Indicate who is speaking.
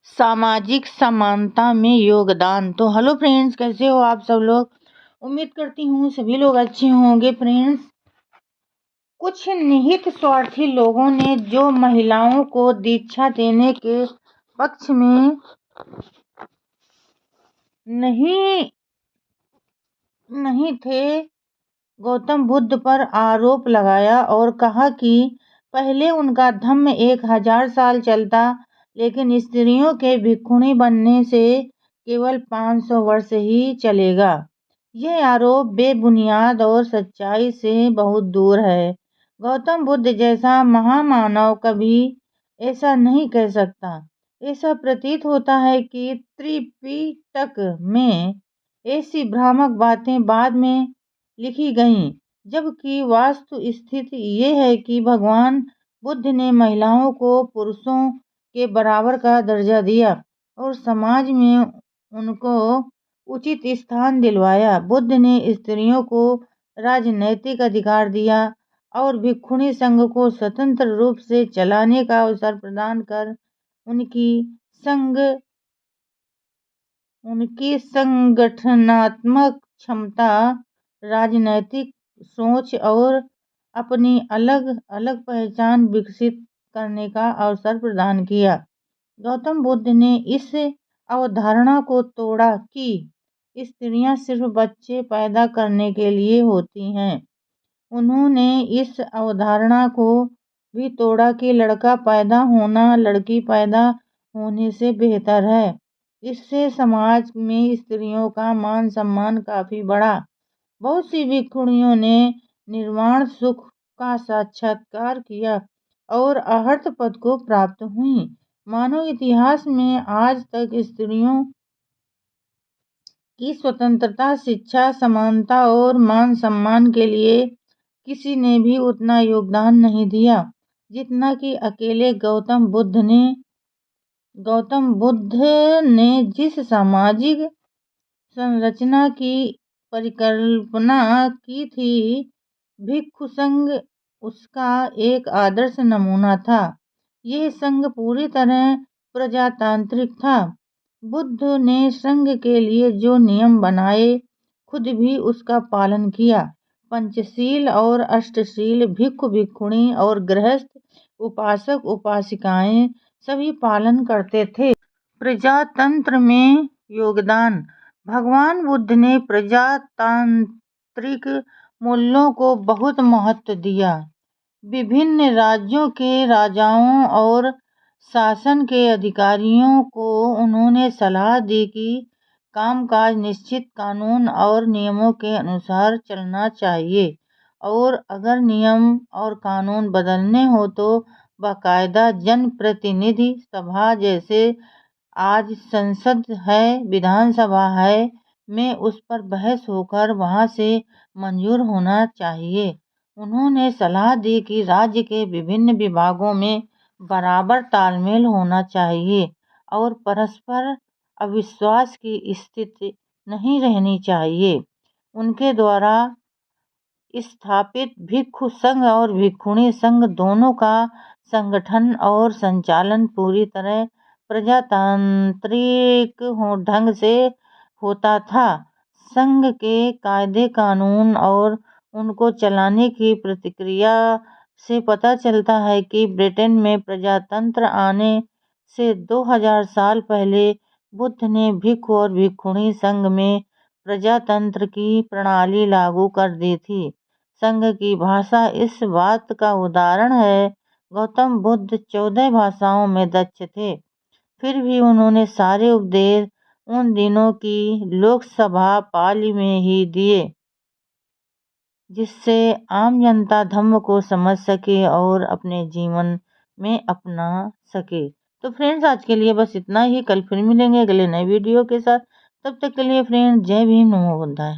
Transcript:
Speaker 1: सामाजिक समानता में योगदान। तो हेलो फ्रेंड्स, कैसे हो आप सब लोग। उम्मीद करती हूँ सभी लोग अच्छे होंगे। फ्रेंड्स, कुछ निहित स्वार्थी लोगों ने जो महिलाओं को दीक्षा देने के पक्ष में नहीं थे, गौतम बुद्ध पर आरोप लगाया और कहा कि पहले उनका धम्म 1000 साल चलता, लेकिन स्त्रियों के भिक्षुणी बनने से केवल 500 वर्ष ही चलेगा। यह आरोप बेबुनियाद और सच्चाई से बहुत दूर है। गौतम बुद्ध जैसा महामानव कभी ऐसा नहीं कह सकता। ऐसा प्रतीत होता है कि त्रिपिटक में ऐसी भ्रामक बातें बाद में लिखी गईं, जबकि वास्तु स्थिति ये है कि भगवान बुद्ध ने महिलाओं को पुरुषों के बराबर का दर्जा दिया और समाज में उनको उचित स्थान दिलवाया। बुद्ध ने स्त्रियों को राजनैतिक अधिकार दिया और भिक्षुणी संघ को स्वतंत्र रूप से चलाने का अवसर प्रदान कर उनकी संगठनात्मक क्षमता, राजनैतिक सोच और अपनी अलग अलग पहचान विकसित करने का अवसर प्रदान किया। गौतम बुद्ध ने इस अवधारणा को तोड़ा कि स्त्रियां सिर्फ बच्चे पैदा करने के लिए होती हैं। उन्होंने इस अवधारणा को भी तोड़ा कि लड़का पैदा होना लड़की पैदा होने से बेहतर है। इससे समाज में स्त्रियों का मान सम्मान काफी बढ़ा। बहुत सी भिक्षुणियों ने निर्वाण सुख का साक्षात्कार किया और अर्हत पद को प्राप्त हुई। मानव इतिहास में आज तक स्त्रियों की स्वतंत्रता, शिक्षा, समानता और मान सम्मान के लिए किसी ने भी उतना योगदान नहीं दिया जितना कि अकेले गौतम बुद्ध ने जिस सामाजिक संरचना की परिकल्पना की थी, भिक्षु संघ उसका एक आदर्श नमूना था। यह संघ पूरी तरह प्रजातांत्रिक था। बुद्ध ने संघ के लिए जो नियम बनाए, खुद भी उसका पालन किया। पंचशील और अष्टशील, भिक्षु भिक्षुणी और गृहस्थ, उपासक उपासिकाएं सभी पालन करते थे। प्रजातंत्र में योगदान। भगवान बुद्ध ने प्रजातांत्रिक मूल्यों को बहुत महत्व दिया। विभिन्न राज्यों के राजाओं और शासन के अधिकारियों को उन्होंने सलाह दी कि कामकाज निश्चित कानून और नियमों के अनुसार चलना चाहिए और अगर नियम और कानून बदलने हो तो बाकायदा जनप्रतिनिधि सभा, जैसे आज संसद है, विधानसभा है, में उस पर बहस होकर वहां से मंजूर होना चाहिए। उन्होंने सलाह दी कि राज्य के विभिन्न विभागों में बराबर तालमेल होना चाहिए और परस्पर अविश्वास की स्थिति नहीं रहनी चाहिए। उनके द्वारा स्थापित भिक्षु संघ और भिक्षुणी संघ दोनों का संगठन और संचालन पूरी तरह प्रजातांत्रिक ढंग से होता था। संघ के कायदे कानून और उनको चलाने की प्रक्रिया से पता चलता है कि ब्रिटेन में प्रजातंत्र आने से 2000 साल पहले बुद्ध ने भिक्षु और भिक्षुणी संघ में प्रजातंत्र की प्रणाली लागू कर दी थी। संघ की भाषा इस बात का उदाहरण है। गौतम बुद्ध 14 भाषाओं में दक्ष थे, फिर भी उन्होंने सारे उपदेश उन दिनों की लोकसभा पाली में ही दिए, जिससे आम जनता धम्म को समझ सके और अपने जीवन में अपना सके। तो फ्रेंड्स, आज के लिए बस इतना ही। कल फिर मिलेंगे अगले नए वीडियो के साथ। तब तक के लिए फ्रेंड्स, जय भीम, नमो बुद्धाय।